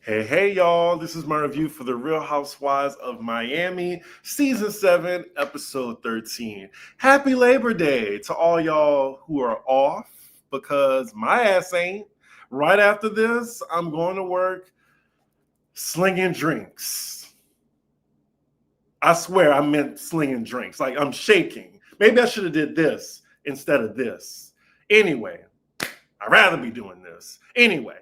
Hey, y'all. This is my review for The Real Housewives of Miami, Season 7, Episode 13. Happy Labor Day to all y'all who are off because my ass ain't. Right after this, I'm going to work slinging drinks. I swear I meant slinging drinks. Like I'm shaking. Maybe I should have did this instead of this. Anyway, I'd rather be doing this. Anyway,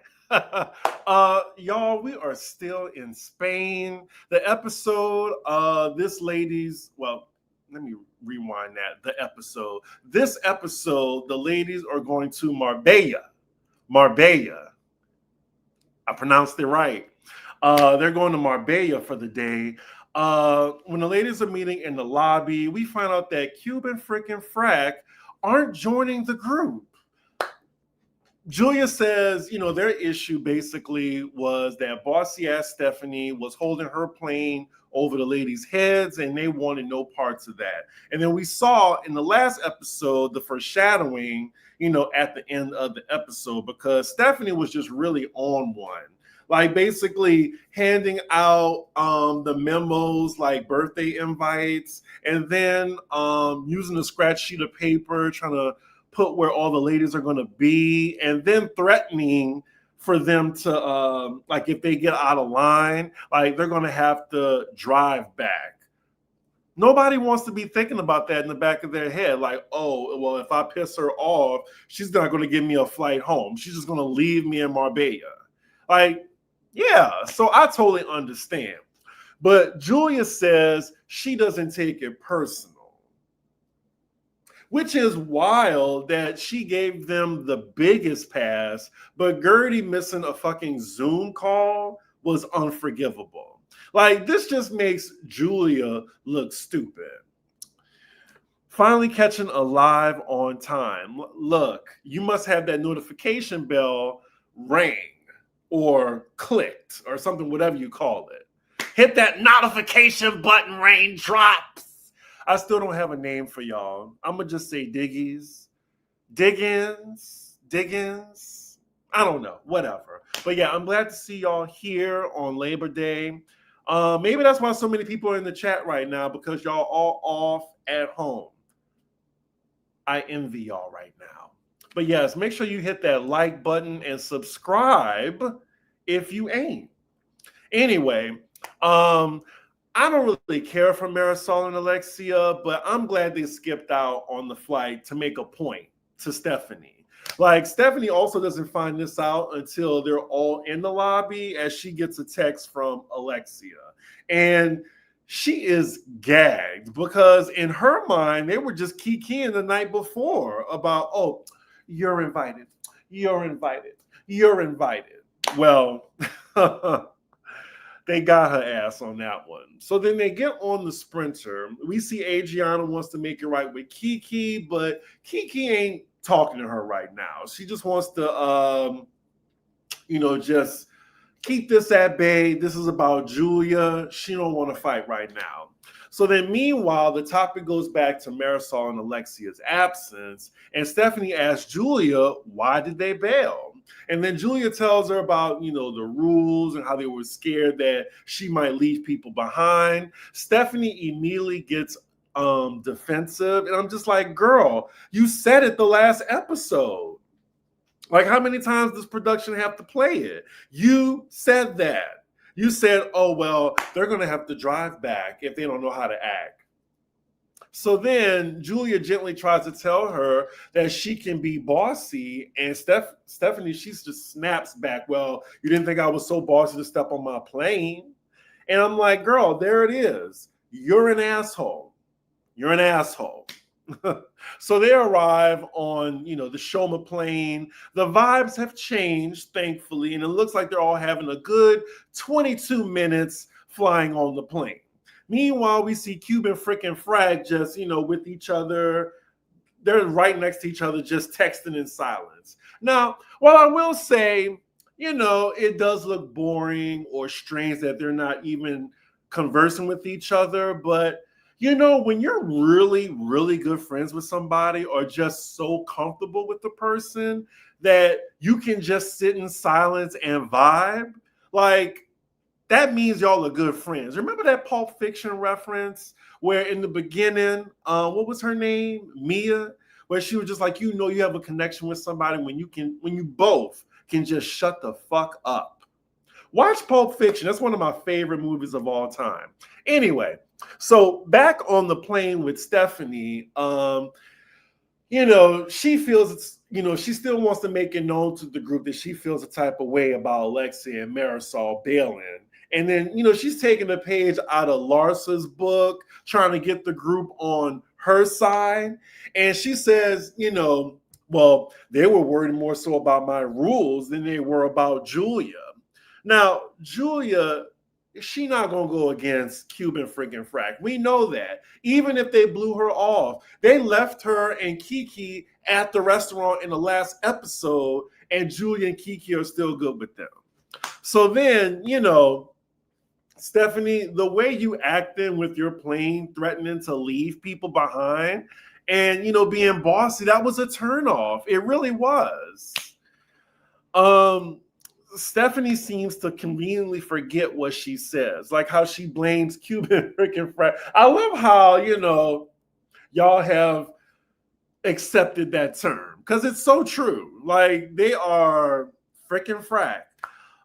y'all, we are still in Spain. The episode, let me rewind that. The episode. This episode, the ladies are going to Marbella. Marbella. I pronounced it right. They're going to Marbella for the day. When the ladies are meeting in the lobby, we find out that Cuban freaking frack aren't joining the group. Julia says, their issue basically was that bossy ass Stephanie was holding her plane over the ladies' heads and they wanted no parts of that. And then we saw in the last episode the foreshadowing, at the end of the episode because Stephanie was just really on one. Like basically handing out the memos like birthday invites and then using a scratch sheet of paper trying to put where all the ladies are going to be and then threatening for them to like if they get out of line, like they're going to have to drive back. Nobody wants to be thinking about that in the back of their head, like, oh, well, if I piss her off, she's not going to give me a flight home. She's just going to leave me in Marbella. Like, yeah, so I totally understand. But Julia says she doesn't take it personal, which is wild that she gave them the biggest pass, but Gertie missing a fucking Zoom call was unforgivable. Like, this just makes Julia look stupid. Finally catching Alive on time. Look, you must have that notification bell rang or clicked or something, whatever you call it. Hit that notification button, raindrops. I still don't have a name for y'all. I'm going to just say Diggins. I don't know, whatever. But yeah, I'm glad to see y'all here on Labor Day. Maybe that's why so many people are in the chat right now because y'all all off at home. I envy y'all right now. But yes, make sure you hit that like button and subscribe if you ain't. Anyway, I don't really care for Marisol and Alexia, but I'm glad they skipped out on the flight to make a point to Stephanie. Like, Stephanie also doesn't find this out until they're all in the lobby as she gets a text from Alexia. And she is gagged because in her mind, they were just kikiing the night before about, oh, you're invited. You're invited. You're invited. Well, they got her ass on that one. So then they get on the sprinter. We see Adriana wants to make it right with Kiki, but Kiki ain't talking to her right now. She just wants to, just keep this at bay. This is about Julia. She don't want to fight right now. So then meanwhile, the topic goes back to Marisol and Alexia's absence. And Stephanie asks Julia, why did they bail? And then Julia tells her about, the rules and how they were scared that she might leave people behind. Stephanie immediately gets defensive. And I'm just like, girl, you said it the last episode. Like, how many times does production have to play it? You said that. You said, oh, well, they're going to have to drive back if they don't know how to act. So then Julia gently tries to tell her that she can be bossy. And Stephanie, she just snaps back. Well, you didn't think I was so bossy to step on my plane. And I'm like, girl, there it is. You're an asshole. You're an asshole. So they arrive on, the Shoma plane. The vibes have changed, thankfully, and it looks like they're all having a good 22 minutes flying on the plane. Meanwhile, we see Cuban freaking Frag just, with each other. They're right next to each other, just texting in silence. Now, while I will say, it does look boring or strange that they're not even conversing with each other, but when you're really, really good friends with somebody or just so comfortable with the person that you can just sit in silence and vibe, Like, that means y'all are good friends. Remember that Pulp Fiction reference where in the beginning, what was her name? Mia, where she was just like, you know, you have a connection with somebody when you both can just shut the fuck up. Watch Pulp Fiction. That's one of my favorite movies of all time. Anyway, so back on the plane with Stephanie, you know, she feels it's, you know, she still wants to make it known to the group that she feels a type of way about Alexia and Marisol bailing. And then, you know, she's taking a page out of Larsa's book, trying to get the group on her side. And she says, you know, well, they were worried more so about my rules than they were about Julia. Now, Julia, she not gonna go against Cuban freaking Frack. We know that. Even if they blew her off, they left her and Kiki at the restaurant in the last episode, and Julia and Kiki are still good with them. So then, you know, Stephanie, the way you acting with your plane, threatening to leave people behind, and you know, being bossy, that was a turnoff. It really was. Stephanie seems to conveniently forget what she says, like how she blames Cuban freaking Frack. I love how, you know, y'all have accepted that term because it's so true. Like, they are freaking Frack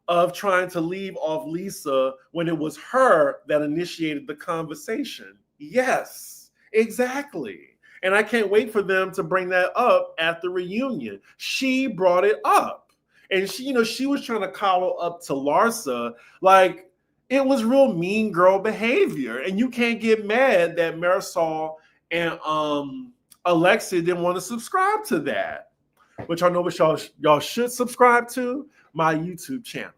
of trying to leave off Lisa when it was her that initiated the conversation. Yes, exactly. And I can't wait for them to bring that up at the reunion. She brought it up. And she, you know, she was trying to coddle up to Larsa. Like, it was real mean girl behavior. And you can't get mad that Marisol and Alexia didn't want to subscribe to that. Which I know what y'all should subscribe to, my YouTube channel.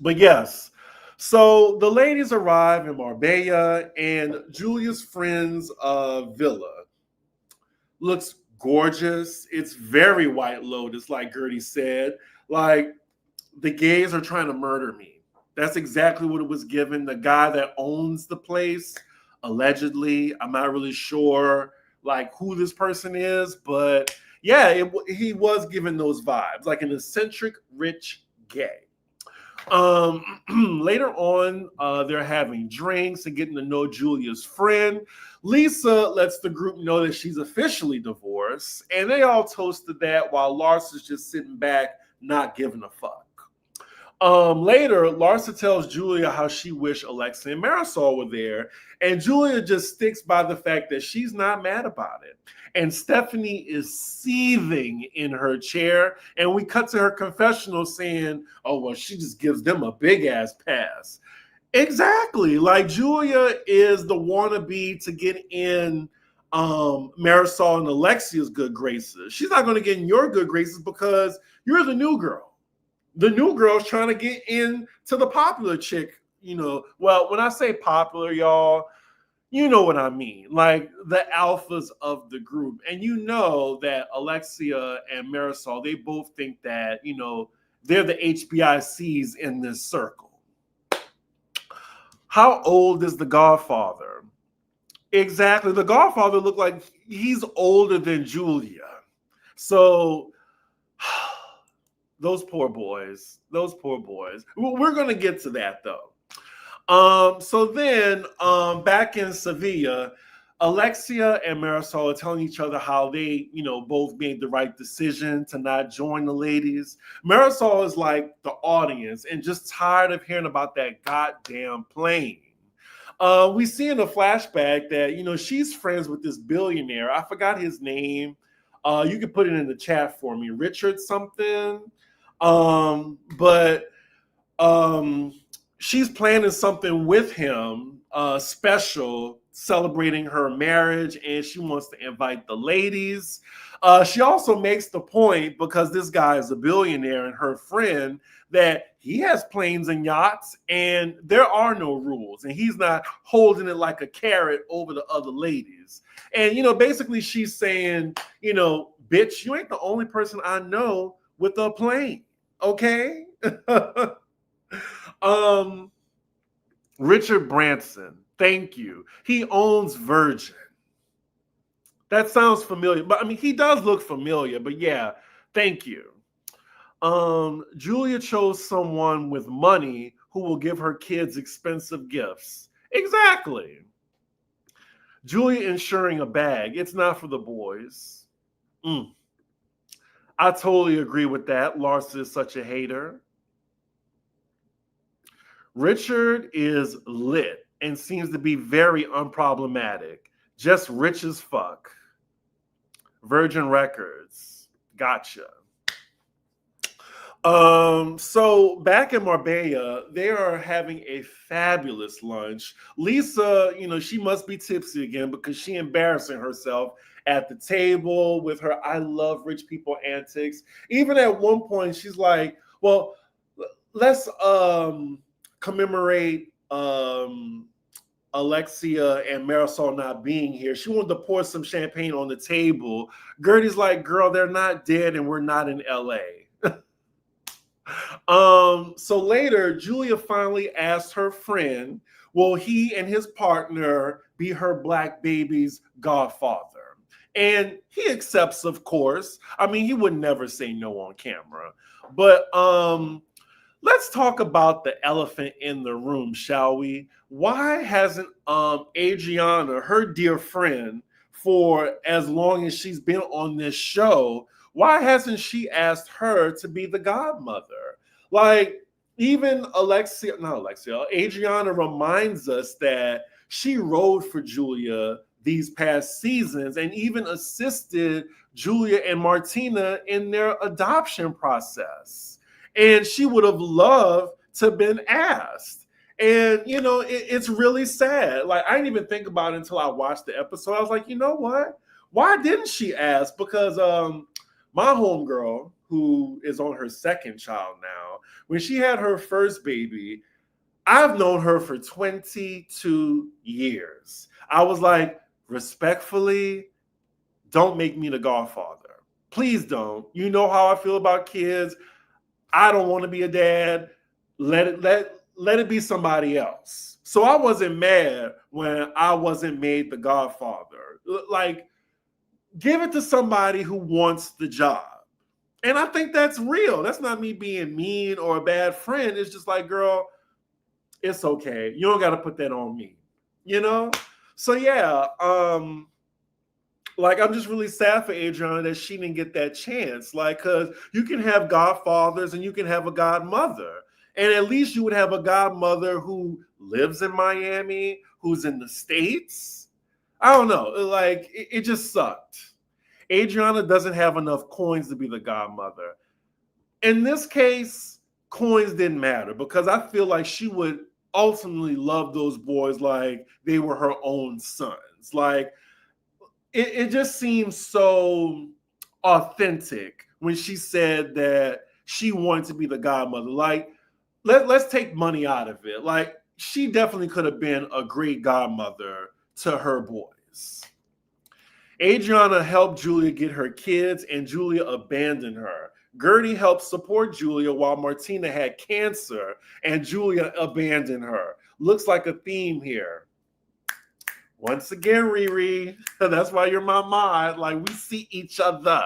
But yes, so the ladies arrive in Marbella, and Julia's friend's villa looks gorgeous. It's very White Lotus, like Gertie said. Like, the gays are trying to murder me. That's exactly what it was given. The guy that owns the place, allegedly, I'm not really sure like who this person is, but yeah, he was given those vibes, like an eccentric rich gay. Later on, they're having drinks and getting to know Julia's friend. Lisa lets the group know that she's officially divorced, and they all toasted that while Lars is just sitting back, not giving a fuck. Later, Larsa tells Julia how she wished Alexa and Marisol were there, and Julia just sticks by the fact that she's not mad about it. And Stephanie is seething in her chair, and we cut to her confessional saying, oh, well, she just gives them a big-ass pass. Exactly. Like, Julia is the wannabe to get in Marisol and Alexia's good graces. She's not going to get in your good graces because you're the new girl. The new girl's trying to get in to the popular chick, you know. Well, when I say popular, y'all, you know what I mean. Like, the alphas of the group. And you know that Alexia and Marisol, they both think that, you know, they're the HBICs in this circle. How old is the Godfather? Exactly. The Godfather looked like he's older than Julia. So those poor boys. We're going to get to that, though. So then, back in Sevilla, Alexia and Marisol are telling each other how they, you know, both made the right decision to not join the ladies. Marisol is like the audience and just tired of hearing about that goddamn plane. We see in a flashback that, you know, she's friends with this billionaire. I forgot his name. You can put it in the chat for me. Richard something. But she's planning something with him, special, celebrating her marriage, and she wants to invite the ladies. She also makes the point, because this guy is a billionaire and her friend, that he has planes and yachts and there are no rules, and he's not holding it like a carrot over the other ladies. And, you know, basically she's saying, you know, bitch, you ain't the only person I know with a plane. Okay. Richard Branson, thank you. He owns Virgin. That sounds familiar, but I mean, he does look familiar, but yeah, thank you. Julia chose someone with money who will give her kids expensive gifts. Exactly. Julia insuring a bag. It's not for the boys. Mm. I totally agree with that. Larsa is such a hater. Richard is lit and seems to be very unproblematic. Just rich as fuck. Virgin Records. Gotcha. So back in Marbella, they are having a fabulous lunch. Lisa, she must be tipsy again because she embarrassing herself at the table with her I love rich people antics. Even at one point, she's like, well, let's commemorate Alexia and Marisol not being here. She wanted to pour some champagne on the table. Gertie's like, girl, they're not dead and we're not in LA. So later, Julia finally asked her friend, will he and his partner be her black baby's godfather? And he accepts, of course. I mean, he would never say no on camera. But let's talk about the elephant in the room, shall we? Why hasn't Adriana, her dear friend, for as long as she's been on this show, why hasn't she asked her to be the godmother? Like, even Adriana reminds us that she rode for Julia these past seasons and even assisted Julia and Martina in their adoption process. And she would have loved to have been asked. And, it's really sad. Like, I didn't even think about it until I watched the episode. I was like, you know what? Why didn't she ask? Because my homegirl, who is on her second child now, when she had her first baby, I've known her for 22 years. I was like, respectfully, don't make me the godfather. Please don't. You know how I feel about kids. I don't want to be a dad. Let it be somebody else. So I wasn't mad when I wasn't made the godfather. Like, give it to somebody who wants the job. And I think that's real. That's not me being mean or a bad friend. It's just like, girl, it's okay. You don't got to put that on me, So yeah, like, I'm just really sad for Adriana that she didn't get that chance. Like, because you can have godfathers and you can have a godmother. And at least you would have a godmother who lives in Miami, who's in the States. I don't know. Like, it just sucked. Adriana doesn't have enough coins to be the godmother. In this case, coins didn't matter because I feel like she would ultimately love those boys like they were her own sons. Like, it just seems so authentic when she said that she wanted to be the godmother. Like, let's take money out of it. Like, she definitely could have been a great godmother to her boys. Adriana helped Julia get her kids, and Julia abandoned her. Gertie helped support Julia while Martina had cancer, and Julia abandoned her. Looks like a theme here. Once again, Riri, that's why you're my mod. Like, we see each other.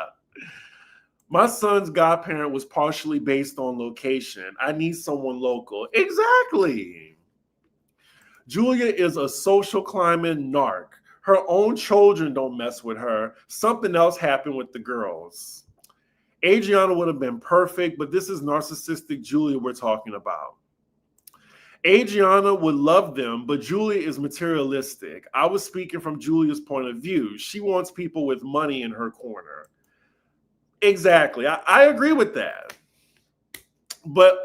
My son's godparent was partially based on location. I need someone local. Exactly. Julia is a social climbing narc. Her own children don't mess with her. Something else happened with the girls. Adriana would have been perfect, but this is narcissistic Julia we're talking about. Adriana would love them, but Julia is materialistic. I was speaking from Julia's point of view. She wants people with money in her corner. Exactly. I agree with that. But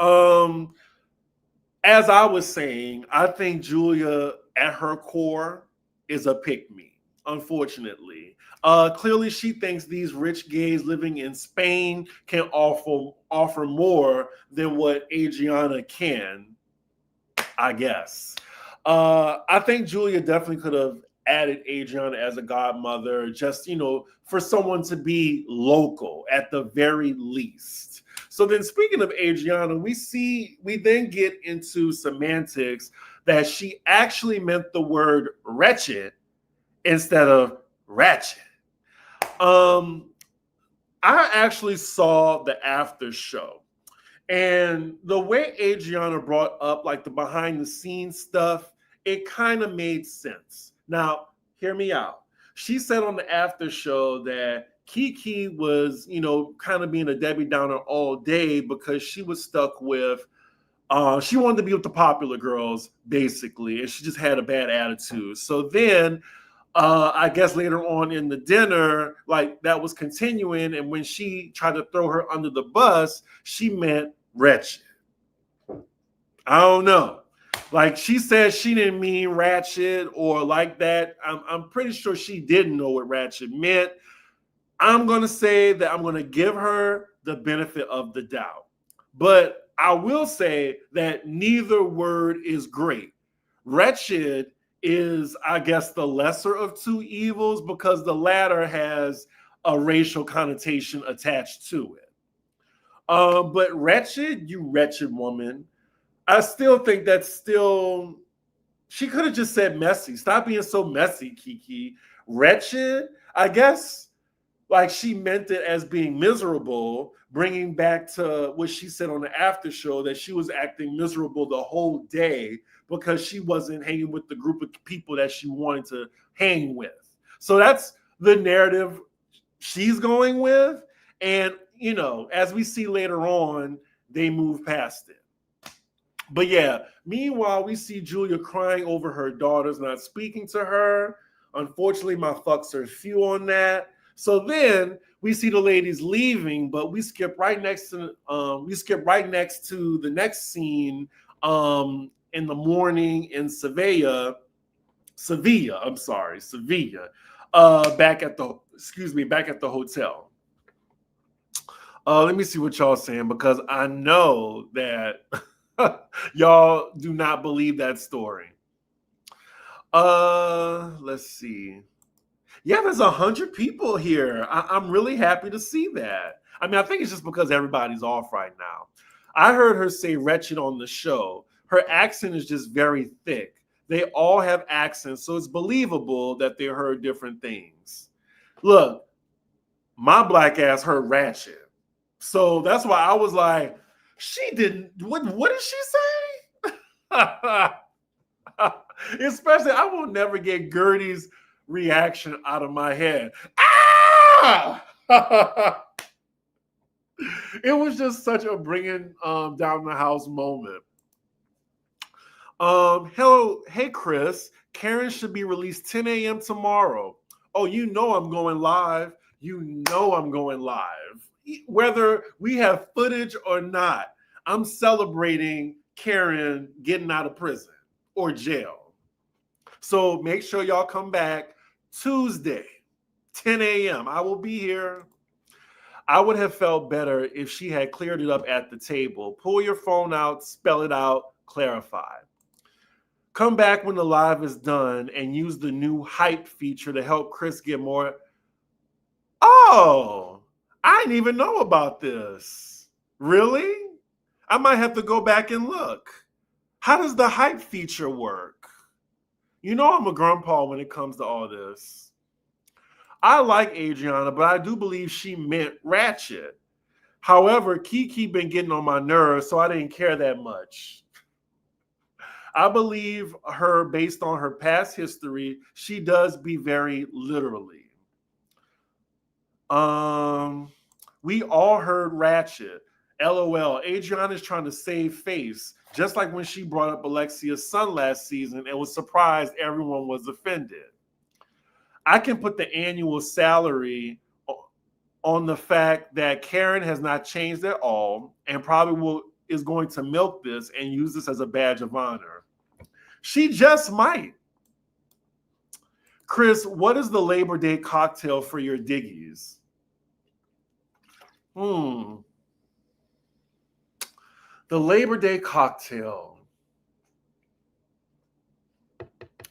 as I was saying, I think Julia at her core is a pick-me, unfortunately. Clearly, she thinks these rich gays living in Spain can offer more than what Adriana can, I guess. I think Julia definitely could have added Adriana as a godmother, just, for someone to be local at the very least. So then, speaking of Adriana, we then get into semantics that she actually meant the word wretched instead of ratchet. I actually saw the after show. And the way Adriana brought up like the behind the scenes stuff, it kind of made sense. Now, hear me out. She said on the after show that Kiki was, kind of being a Debbie Downer all day because she was stuck with, she wanted to be with the popular girls, basically, and she just had a bad attitude. So then I guess later on in the dinner, like that was continuing. And when she tried to throw her under the bus, she meant wretched. I don't know. Like she said she didn't mean ratchet or like that. I'm pretty sure she didn't know what ratchet meant. I'm going to say that I'm going to give her the benefit of the doubt. But I will say that neither word is great. Wretched is, I guess, the lesser of two evils because the latter has a racial connotation attached to it. But wretched, you wretched woman, I still think that's still, she could have just said messy. Stop being so messy, Kiki. Wretched, I guess, like she meant it as being miserable, bringing back to what she said on the after show that she was acting miserable the whole day because she wasn't hanging with the group of people that she wanted to hang with. So that's the narrative she's going with. And, as we see later on, they move past it. But yeah, meanwhile, we see Julia crying over her daughters not speaking to her. Unfortunately, my fucks are few on that. So then we see the ladies leaving, but we skip right next to the next scene in the morning in Sevilla. Back at the hotel. Let me see what y'all saying because I know that y'all do not believe that story. Let's see. Yeah, there's 100 people here. I'm really happy to see that. I mean, I think it's just because everybody's off right now. I heard her say wretched on the show. Her accent is just very thick. They all have accents, so it's believable that they heard different things. Look, my black ass heard ratchet. So that's why I was like, she didn't. What did she say? Especially, I will never get Gertie's reaction out of my head. Ah! It was just such a bringing down the house moment. Hello, hey Chris. Karen should be released 10 a.m. tomorrow. Oh, I'm going live. I'm going live. Whether we have footage or not, I'm celebrating Karen getting out of prison or jail. So make sure y'all come back Tuesday, 10 a.m. I will be here. I would have felt better if she had cleared it up at the table. Pull your phone out, spell it out, clarify. Come back when the live is done and use the new hype feature to help Chris get more. Oh, I didn't even know about this. Really? I might have to go back and look. How does the hype feature work? I'm a grandpa when it comes to all this. I like Adriana, but I do believe she meant ratchet. However, Kiki been getting on my nerves, so I didn't care that much. I believe her based on her past history. She does be very literally. We all heard ratchet. LOL. Adriana is trying to save face, just like when she brought up Alexia's son last season and was surprised everyone was offended. I can put the annual salary on the fact that Karen has not changed at all and probably is going to milk this and use this as a badge of honor. She just might. Chris, what is the Labor Day cocktail for your Diggies? The Labor Day cocktail.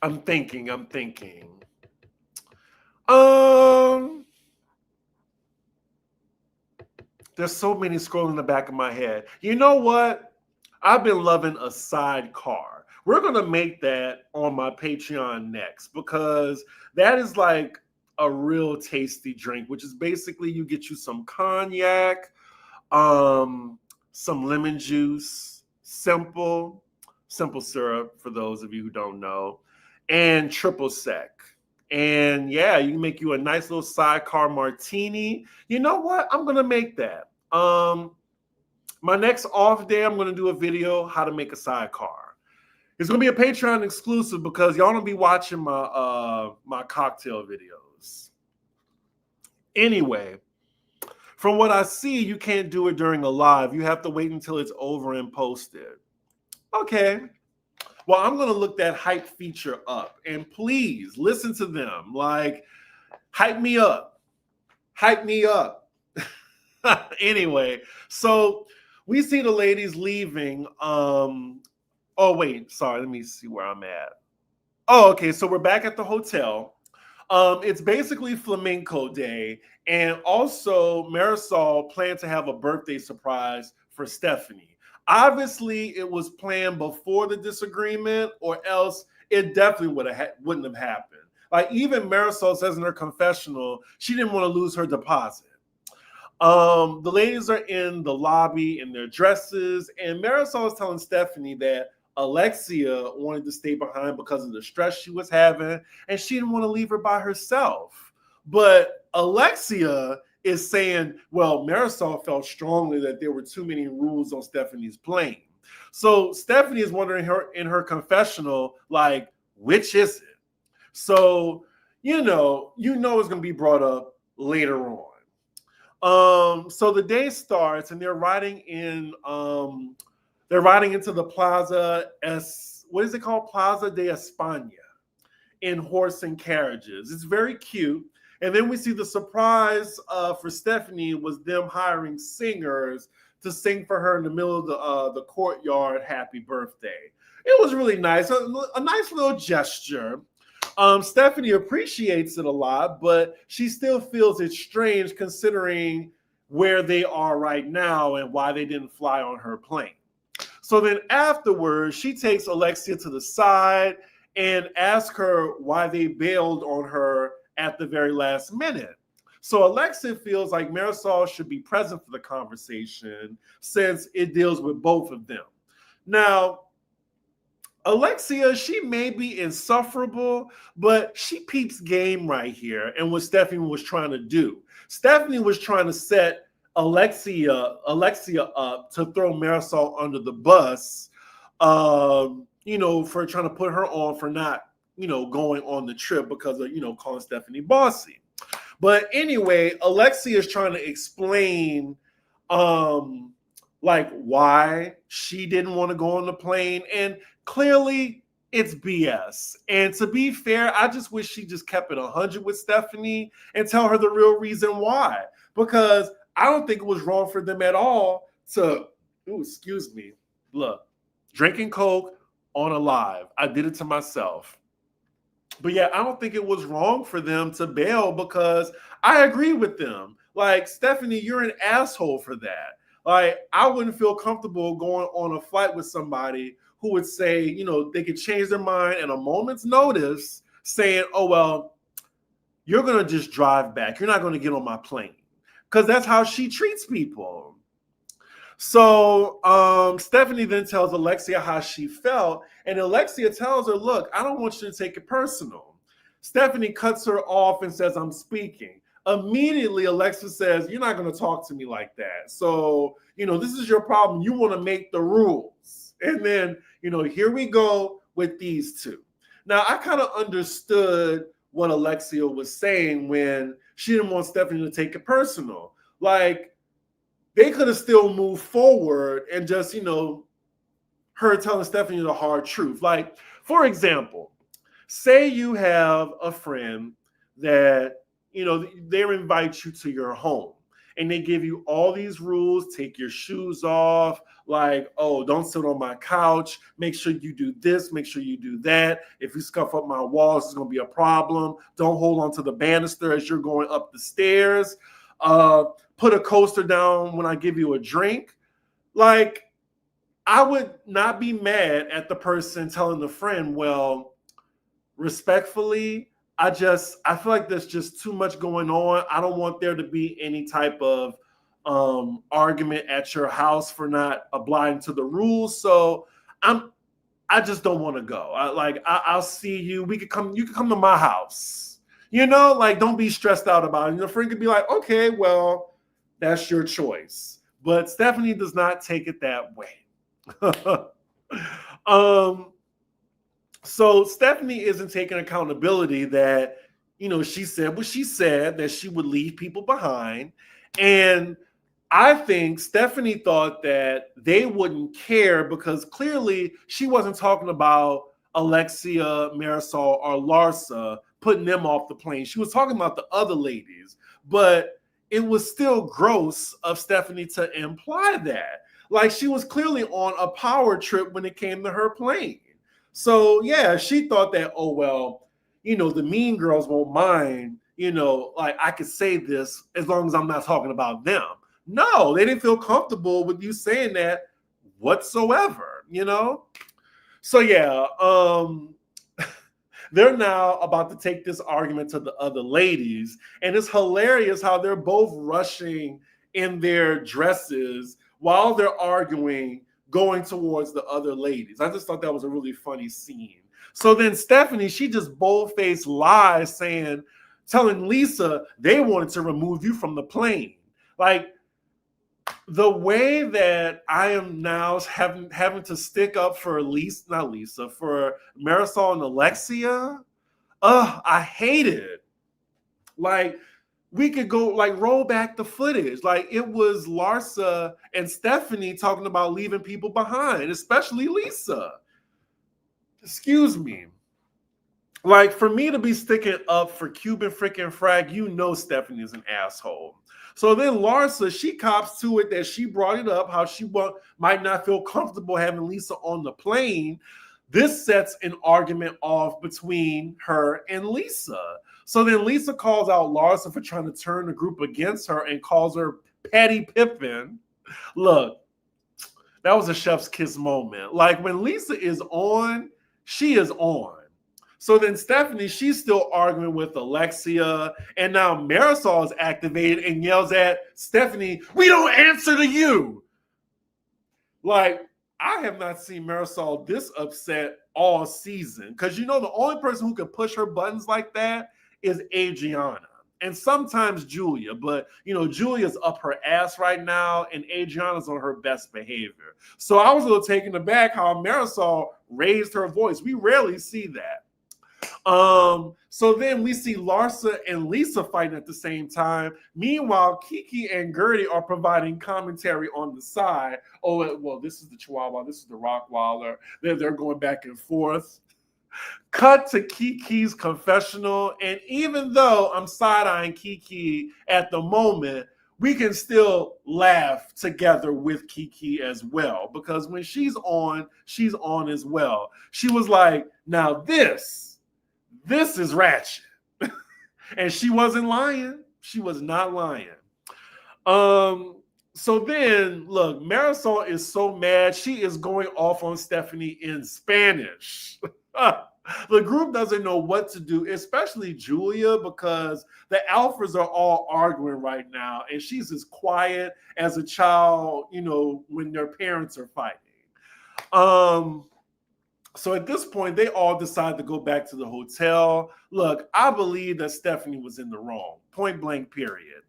I'm thinking. There's so many scrolling in the back of my head. You know what? I've been loving a sidecar. We're going to make that on my Patreon next because that is like a real tasty drink, which is basically you get you some cognac, some lemon juice, simple syrup for those of you who don't know, and triple sec. And yeah, you can make you a nice little sidecar martini. You know what? I'm gonna make that. My next off day, I'm gonna do a video how to make a sidecar. It's gonna be a Patreon exclusive because y'all don't be watching my cocktail videos. Anyway, from what I see, you can't do it during a live. You have to wait until it's over and posted. Okay. Well, I'm going to look that hype feature up. And please listen to them. Like, hype me up. Hype me up. Anyway, so we see the ladies leaving. Oh, wait. Sorry. Let me see where I'm at. Oh, okay. So we're back at the hotel. It's basically flamenco day. And also, Marisol planned to have a birthday surprise for Stephanie. Obviously, it was planned before the disagreement, or else it definitely wouldn't have happened. Like, even Marisol says in her confessional, she didn't want to lose her deposit. The ladies are in the lobby in their dresses, and Marisol is telling Stephanie that Alexia wanted to stay behind because of the stress she was having, and she didn't want to leave her by herself. But Alexia is saying, well, Marisol felt strongly that there were too many rules on Stephanie's plane. So Stephanie is wondering in her confessional, like, which is it? So, you know it's going to be brought up later on. So the day starts, and they're riding into the Plaza what is it called? Plaza de España, in horse and carriages. It's very cute. And then we see the surprise for Stephanie was them hiring singers to sing for her in the middle of the courtyard, happy birthday. It was really nice, a nice little gesture. Stephanie appreciates it a lot, but she still feels it's strange considering where they are right now and why they didn't fly on her plane. So then afterwards, she takes Alexia to the side and asks her why they bailed on her at the very last minute. So Alexia feels like Marisol should be present for the conversation since it deals with both of them. Now, Alexia, she may be insufferable, but she peeps game right here and what Stephanie was trying to do. Stephanie was trying to set Alexia up to throw Marisol under the bus, for trying to put her on for not, going on the trip because of, calling Stephanie bossy. But anyway, Alexia is trying to explain, why she didn't want to go on the plane. And clearly it's BS. And to be fair, I just wish she just kept it 100 with Stephanie and tell her the real reason why. Because I don't think it was wrong for them at all to, look, drinking Coke on a live. I did it to myself. But yeah, I don't think it was wrong for them to bail because I agree with them. Like, Stephanie, you're an asshole for that. Like, I wouldn't feel comfortable going on a flight with somebody who would say, they could change their mind at a moment's notice saying, oh, well, you're going to just drive back. You're not going to get on my plane. Because that's how she treats people. So Stephanie then tells Alexia how she felt. And Alexia tells her, look, I don't want you to take it personal. Stephanie cuts her off and says, I'm speaking. Immediately, Alexia says, you're not going to talk to me like that. So, this is your problem. You want to make the rules. And then, here we go with these two. Now, I kind of understood what Alexia was saying when she didn't want Stephanie to take it personal. Like, they could have still moved forward and just, her telling Stephanie the hard truth. Like, for example, say you have a friend that, they invite you to your home and they give you all these rules, take your shoes off, like, oh, don't sit on my couch, make sure you do this, make sure you do that. If you scuff up my walls, it's going to be a problem. Don't hold on to the banister as you're going up the stairs. Put a coaster down when I give you a drink. Like, I would not be mad at the person telling the friend, well, respectfully, I feel like there's just too much going on. I don't want there to be any type of argument at your house for not abiding to the rules. So I just don't want to go. I'll see you. You can come to my house. Like, don't be stressed out about it. And your friend could be like, okay, well, that's your choice. But Stephanie does not take it that way. So Stephanie isn't taking accountability that, she said what she said, that she would leave people behind. And I think Stephanie thought that they wouldn't care because clearly she wasn't talking about Alexia, Marisol, or Larsa, putting them off the plane. She was talking about the other ladies, but it was still gross of Stephanie to imply that. Like, she was clearly on a power trip when it came to her plane. So yeah, she thought that, oh, well, the mean girls won't mind, like, I could say this as long as I'm not talking about them. No, they didn't feel comfortable with you saying that whatsoever, So yeah, they're now about to take this argument to the other ladies, and it's hilarious how they're both rushing in their dresses while they're arguing, going towards the other ladies. I just thought that was a really funny scene. So then Stephanie, she just bold-faced lies telling Lisa they wanted to remove you from the plane. Like, the way that I am now having to stick up for for Marisol and Alexia, I hate it. Like, we could go, like, roll back the footage. Like, it was Larsa and Stephanie talking about leaving people behind, especially Lisa. Excuse me. Like, for me to be sticking up for Cuban freaking Frag, Stephanie is an asshole. So then Larsa, she cops to it that she brought it up, how she might not feel comfortable having Lisa on the plane. This sets an argument off between her and Lisa. So then Lisa calls out Larsa for trying to turn the group against her and calls her Patty Pippin. Look, that was a chef's kiss moment. Like, when Lisa is on, she is on. So then Stephanie, she's still arguing with Alexia, and now Marisol is activated and yells at Stephanie, "We don't answer to you." Like, I have not seen Marisol this upset all season, because the only person who can push her buttons like that is Adriana, and sometimes Julia. But Julia's up her ass right now, and Adriana's on her best behavior. So I was a little taken aback how Marisol raised her voice. We rarely see that. So then we see Larsa and Lisa fighting at the same time. Meanwhile, Kiki and Gertie are providing commentary on the side. Oh, well, this is the Chihuahua, this is the Rottweiler. They're going back and forth. Cut to Kiki's confessional, and even though I'm side-eyeing Kiki at the moment, we can still laugh together with Kiki as well, because when she's on as well. She was like, now this is ratchet. And she wasn't lying. She was not lying. So then, look, Marisol is so mad. She is going off on Stephanie in Spanish. The group doesn't know what to do, especially Julia, because the alphas are all arguing right now, and she's as quiet as a child, when their parents are fighting. So at this point, they all decide to go back to the hotel. Look, I believe that Stephanie was in the wrong, point blank, period.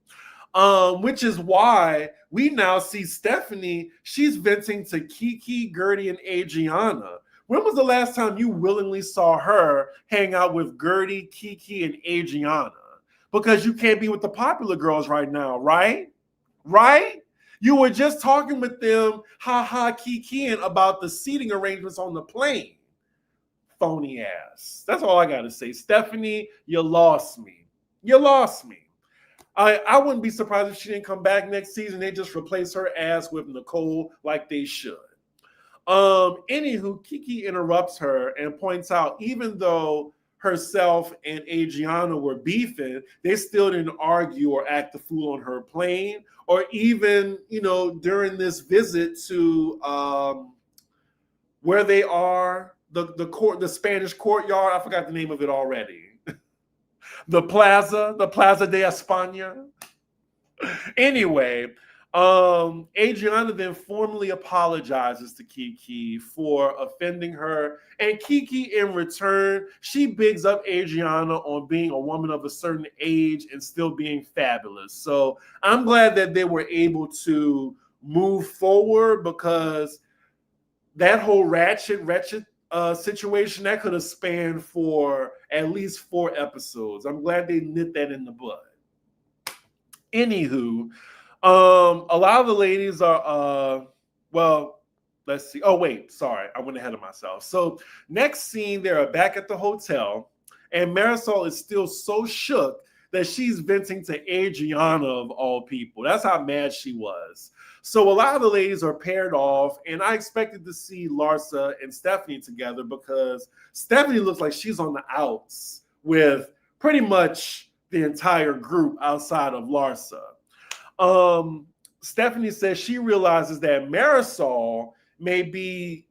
Which is why we now see Stephanie, she's venting to Kiki, Gertie, and Adriana. When was the last time you willingly saw her hang out with Gertie, Kiki, and Adriana? Because you can't be with the popular girls right now, right? Right? You were just talking with them, kikiing about the seating arrangements on the plane. Phony ass. That's all I got to say. Stephanie, you lost me. You lost me. I wouldn't be surprised if she didn't come back next season. They just replace her ass with Nicole like they should. Anywho, Kiki interrupts her and points out, even though herself and Adriana were beefing, they still didn't argue or act the fool on her plane, or even, during this visit to where they are, the Spanish courtyard. I forgot the name of it already. the Plaza de España. Anyway, Adriana then formally apologizes to Kiki for offending her, and Kiki, in return, she bigs up Adriana on being a woman of a certain age and still being fabulous. So I'm glad that they were able to move forward, because that whole wretched situation that could have spanned for at least 4 episodes. I'm glad they nit that in the bud. Anywho, a lot of the ladies are well, let's see. Oh, wait, sorry, I went ahead of myself. So next scene, they're back at the hotel, and Marisol is still so shook that she's venting to Adriana of all people. That's how mad she was. So a lot of the ladies are paired off, and I expected to see Larsa and Stephanie together, because Stephanie looks like she's on the outs with pretty much the entire group outside of Larsa. Stephanie says she realizes that Marisol may be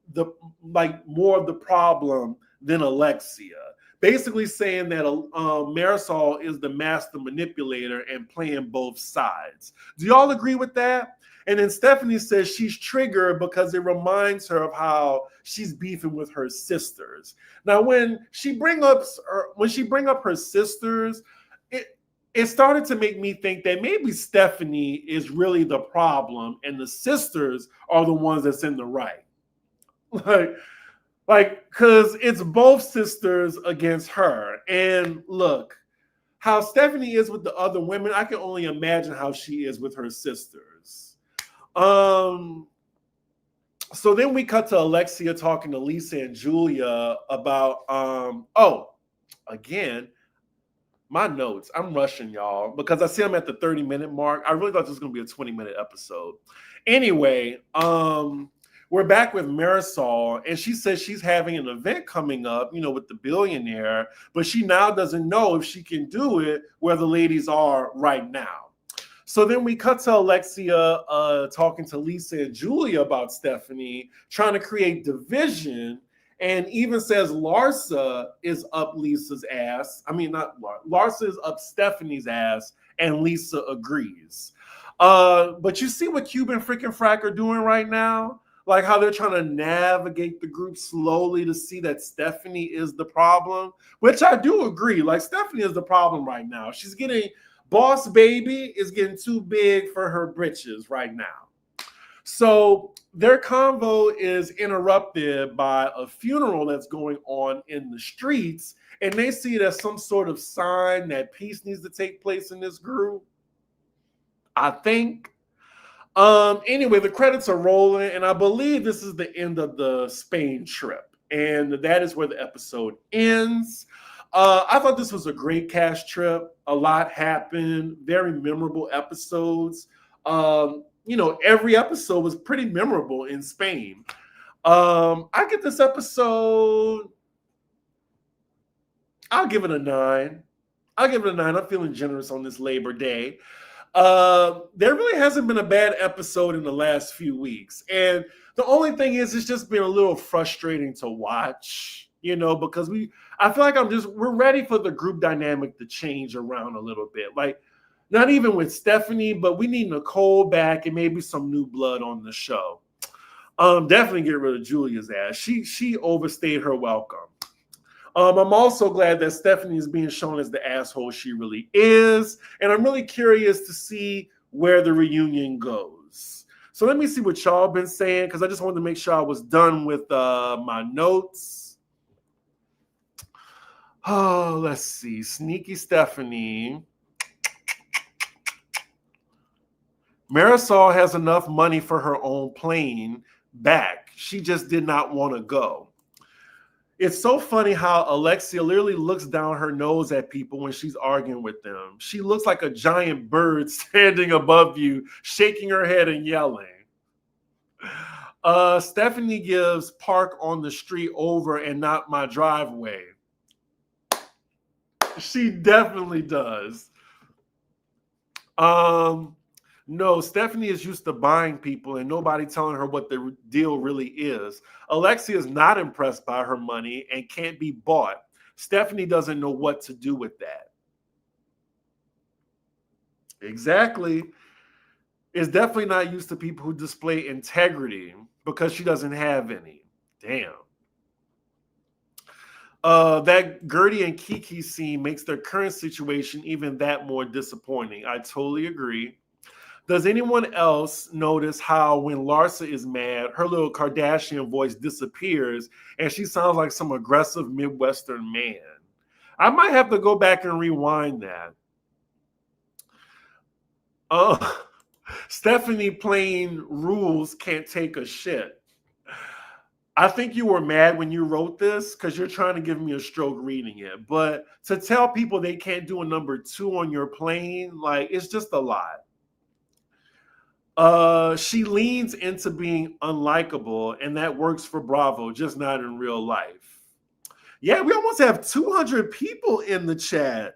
more of the problem than Alexia. Basically saying that Marisol is the master manipulator and playing both sides. Do y'all agree with that? And then Stephanie says she's triggered because it reminds her of how she's beefing with her sisters. Now, when she bring up her sisters, it started to make me think that maybe Stephanie is really the problem and the sisters are the ones that's in the right. Because it's both sisters against her. And look, how Stephanie is with the other women, I can only imagine how she is with her sisters. So then we cut to Alexia talking to Lisa and Julia about, again, my notes. I'm rushing, y'all, because I see I'm at the 30-minute mark. I really thought this was going to be a 20-minute episode. Anyway, we're back with Marisol, and she says she's having an event coming up, with the billionaire, but she now doesn't know if she can do it where the ladies are right now. So then we cut to Alexia talking to Lisa and Julia about Stephanie, trying to create division, and even says Larsa is up Lisa's ass. I mean, not Larsa is up Stephanie's ass, and Lisa agrees. But you see what Cuban freaking Frack are doing right now? Like how they're trying to navigate the group slowly to see that Stephanie is the problem, which I do agree. Like, Stephanie is the problem right now. She's getting, Boss Baby is getting too big for her britches right now. So their convo is interrupted by a funeral that's going on in the streets, and they see it as some sort of sign that peace needs to take place in this group, I think. Anyway, the credits are rolling, and I believe this is the end of the Spain trip, and that is where the episode ends. I thought this was a great cast trip. A lot happened, very memorable episodes. Every episode was pretty memorable in Spain. I give this episode, I'll give it a 9. I'm feeling generous on this Labor Day. There really hasn't been a bad episode in the last few weeks. And the only thing is, it's just been a little frustrating to watch, because I feel like we're ready for the group dynamic to change around a little bit. Like, not even with Stephanie, but we need Nicole back and maybe some new blood on the show. Definitely get rid of Julia's ass. She overstayed her welcome. I'm also glad that Stephanie is being shown as the asshole she really is. And I'm really curious to see where the reunion goes. So let me see what y'all been saying, because I just wanted to make sure I was done with my notes. Oh, let's see. Sneaky Stephanie. Marisol has enough money for her own plane back. She just did not want to go. It's so funny how Alexia literally looks down her nose at people when she's arguing with them. She looks like a giant bird standing above you, shaking her head and yelling. Stephanie gives park on the street over and not my driveway. She definitely does. No, Stephanie is used to buying people and nobody telling her what the deal really is. Alexia is not impressed by her money and can't be bought. Stephanie doesn't know what to do with that. Exactly. is definitely not used to people who display integrity because she doesn't have any. Damn. That Gertie and Kiki scene makes their current situation even that more disappointing. I totally agree. Does anyone else notice how when Larsa is mad, her little Kardashian voice disappears and she sounds like some aggressive Midwestern man? I might have to go back and rewind that. Uh, Stephanie playing rules can't take a shit. I think you were mad when you wrote this because you're trying to give me a stroke reading it. But to tell people they can't do a number 2 on your plane, like, it's just a lot. She leans into being unlikable, and that works for Bravo, just not in real life. Yeah, we almost have 200 people in the chat.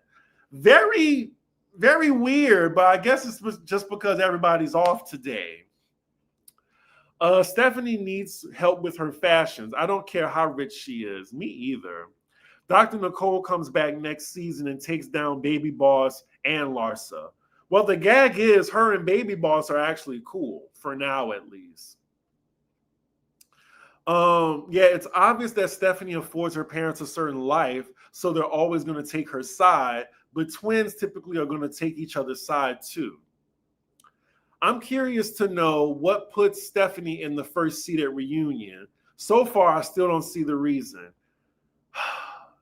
Very, very weird, but I guess it's just because everybody's off today. Stephanie needs help with her fashions. I don't care how rich she is. Me either. Dr. Nicole comes back next season and takes down Baby Boss and Larsa. Well, the gag is her and Baby Boss are actually cool, for now at least. Yeah, it's obvious that Stephanie affords her parents a certain life, so they're always going to take her side, but twins typically are going to take each other's side too. I'm curious to know what puts Stephanie in the first seat at reunion. So far, I still don't see the reason.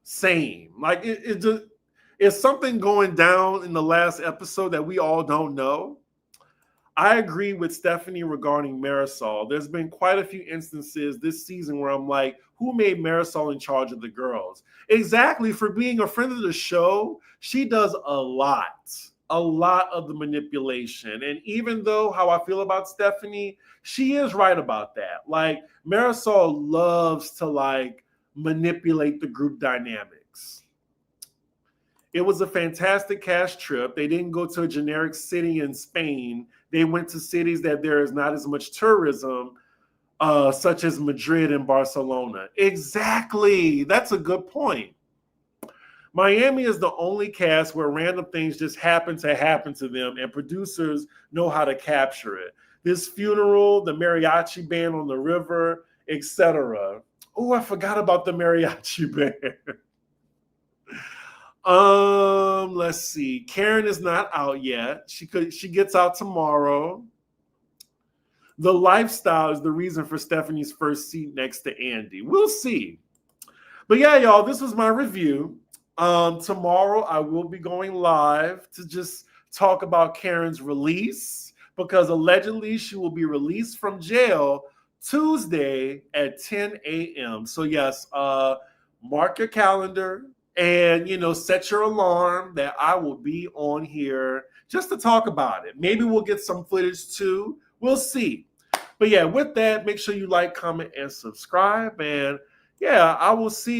Same. Like, it just is something going down in the last episode that we all don't know. I agree with Stephanie regarding Marisol. There's been quite a few instances this season where I'm like, who made Marisol in charge of the girls? Exactly. For being a friend of the show, she does a lot of the manipulation. And even though how I feel about Stephanie, she is right about that. Like, Marisol loves to like manipulate the group dynamics. It was a fantastic cash trip. They didn't go to a generic city in Spain. They went to cities that there is not as much tourism, such as Madrid and Barcelona. Exactly. That's a good point. Miami is the only cast where random things just happen to them, and producers know how to capture it. This funeral, the mariachi band on the river, etc. Oh, I forgot about the mariachi band. Let's see. Karen is not out yet. She gets out tomorrow. The lifestyle is the reason for Stephanie's first seat next to Andy. We'll see. But yeah, y'all, this was my review. Tomorrow I will be going live to just talk about Karen's release, because allegedly she will be released from jail Tuesday at 10 a.m. So yes, mark your calendar and, set your alarm that I will be on here just to talk about it. Maybe we'll get some footage too. We'll see. But yeah, with that, make sure you like, comment, and subscribe. And yeah, I will see y'all